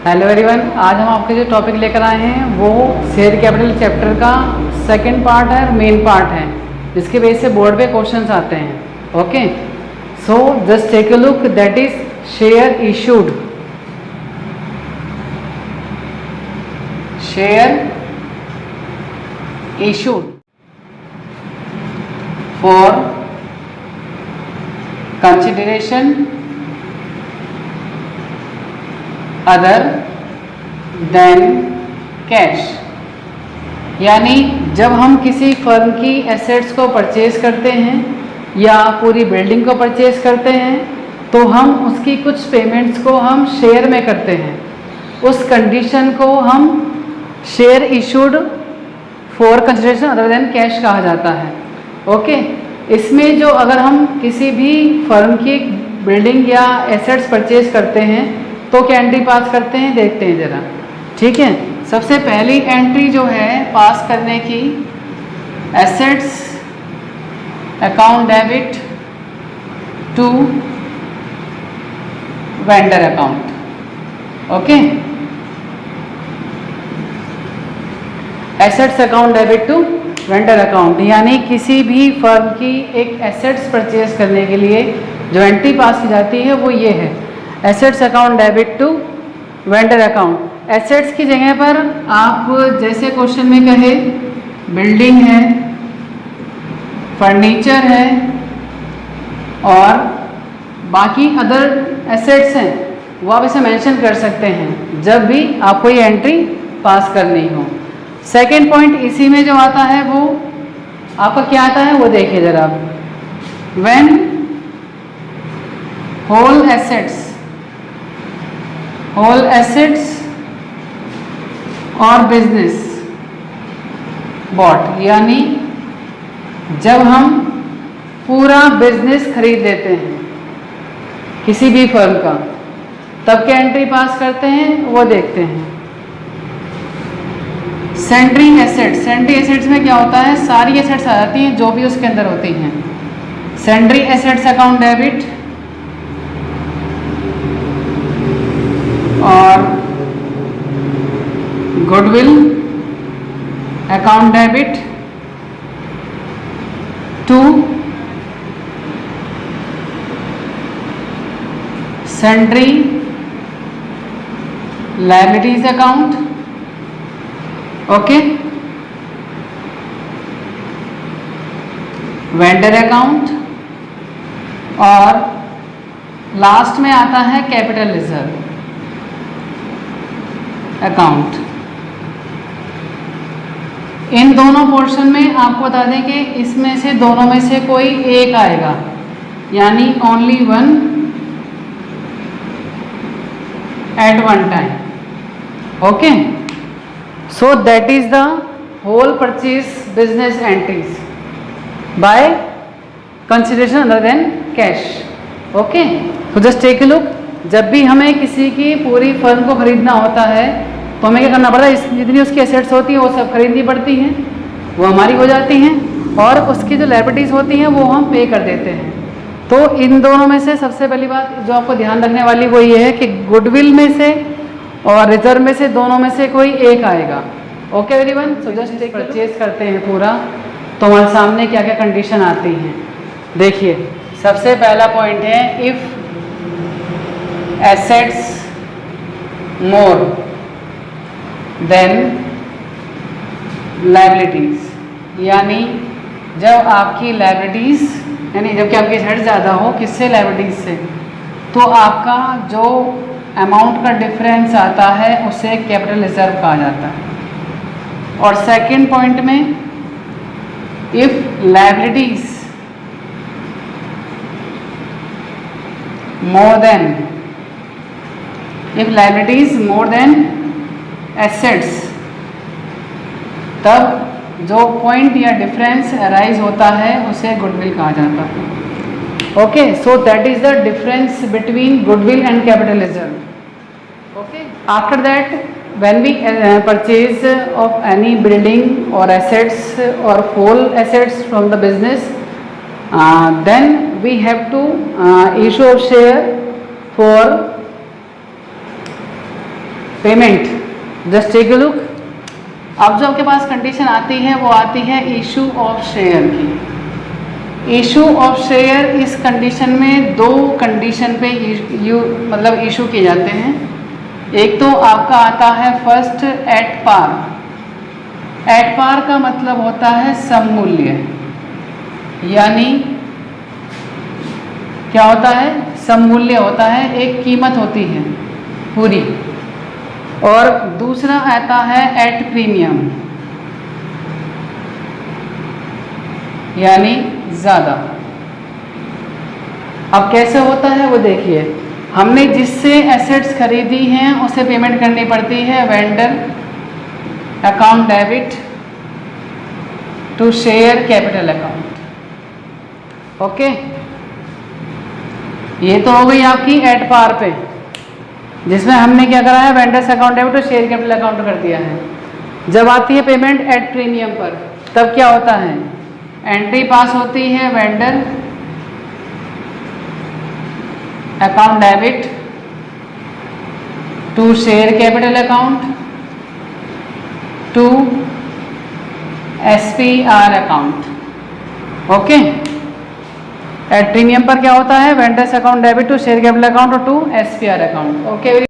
Hello everyone, आज हम आपके जो टॉपिक लेकर आए हैं वो शेयर कैपिटल चैप्टर का सेकंड पार्ट है और मेन पार्ट है, जिसके बेस से बोर्ड पे क्वेश्चंस आते हैं। Okay, so just take a look, that is share issued. Share issued for consideration other than cash. यानी जब हम किसी फर्म की एसेट्स को परचेज करते हैं या पूरी बिल्डिंग को परचेज करते हैं तो हम उसकी कुछ पेमेंट्स को हम शेयर में करते हैं। उस कंडीशन को हम share issued for consideration other than cash कहा जाता है। ओके, इसमें जो अगर हम किसी भी फर्म की बिल्डिंग या एसेट्स परचेज करते हैं तो क्या एंट्री पास करते हैं, देखते हैं ज़रा। ठीक है, सबसे पहली एंट्री जो है पास करने की, assets account debit to vendor account. Okay, assets account debit to vendor account, यानी किसी भी फर्म की एक एसेट्स परचेज करने के लिए जो एंट्री पास की जाती है वो ये है, assets account debit to vendor account. Assets की जगह पर आप जैसे क्वेश्चन में कहे बिल्डिंग है, फर्नीचर है और बाकी अदर एसेट्स हैं वो आप इसे मेंशन कर सकते हैं जब भी आपको ये एंट्री पास करनी हो। सेकेंड पॉइंट इसी में जो आता है वो आपका क्या आता है वो देखिए ज़रा। व्हेन होल एसेट्स और बिजनेस बॉट, यानी जब हम पूरा बिजनेस खरीद लेते हैं किसी भी फर्म का तब क्या एंट्री पास करते हैं वो देखते हैं। सेंड्री एसेट्स में क्या होता है, सारी एसेट्स आ जाती हैं जो भी उसके अंदर होती हैं। सेंड्री एसेट्स अकाउंट डेबिट और goodwill account debit to sundry liabilities account. Okay, vendor account और लास्ट में आता है कैपिटल रिजर्व अकाउंट। इन दोनों पोर्शन में आपको बता दें कि इसमें से दोनों में से कोई एक आएगा, यानी only one at one time. Okay, so that is the whole purchase business entries by consideration other than cash. Okay, so just take a look, जब भी हमें किसी की पूरी फर्म को खरीदना होता है तो हमें क्या करना पड़ता है, जितनी उसकी एसेट्स होती हैं वो सब खरीदनी पड़ती हैं, वो हमारी हो जाती हैं और उसकी जो लायबिलिटीज़ होती हैं वो हम पे कर देते हैं। तो इन दोनों में से सबसे पहली बात जो आपको ध्यान रखने वाली वो ये है कि गुडविल में से और रिजर्व में से दोनों में से कोई एक आएगा। Okay everyone, so just purchase करते हैं पूरा तो हमारे सामने क्या क्या कंडीशन आती हैं। देखिए, सबसे पहला पॉइंट है if assets more than liabilities, यानी जब आपकी लायबिलिटीज यानी जबकि आपकी एसेट्स ज़्यादा हो, किससे, लायबिलिटीज से, तो आपका जो अमाउंट का डिफरेंस आता है उसे कैपिटल रिजर्व कहा जाता है। और सेकंड पॉइंट में if liabilities more than assets, तब जो पॉइंट या डिफरेंस अराइज होता है उसे गुडविल कहा जाता है। Okay, so that is the difference between goodwill and capital reserve. Okay, after that when we purchase of any building or assets or whole assets from the business, then we have to issue a share for payment, just take a look. अब जो आपके पास condition आती है वो आती है issue of share की। Issue of share इस कंडीशन में दो कंडीशन पे मतलब इशू किए जाते हैं। एक तो आपका आता है first at par. At par का मतलब होता है सममूल्य, यानी क्या होता है, सममूल्य होता है, एक कीमत होती है पूरी। और दूसरा आता है एट प्रीमियम, यानी ज़्यादा। अब कैसे होता है वो देखिए, हमने जिससे एसेट्स खरीदी हैं उसे पेमेंट करनी पड़ती है vendor account debit to share capital account. Okay, ये तो हो गई आपकी एट पार पे, जिसमें हमने क्या करा है, vendors account debit to share capital account कर दिया है। जब आती है पेमेंट एट प्रीमियम पर, तब क्या होता है, एंट्री पास होती है vendor account debit to share capital account to SPR account. Okay, at premium पर क्या होता है, vendors account debit to share capital account और टू SPR अकाउंट। ओके।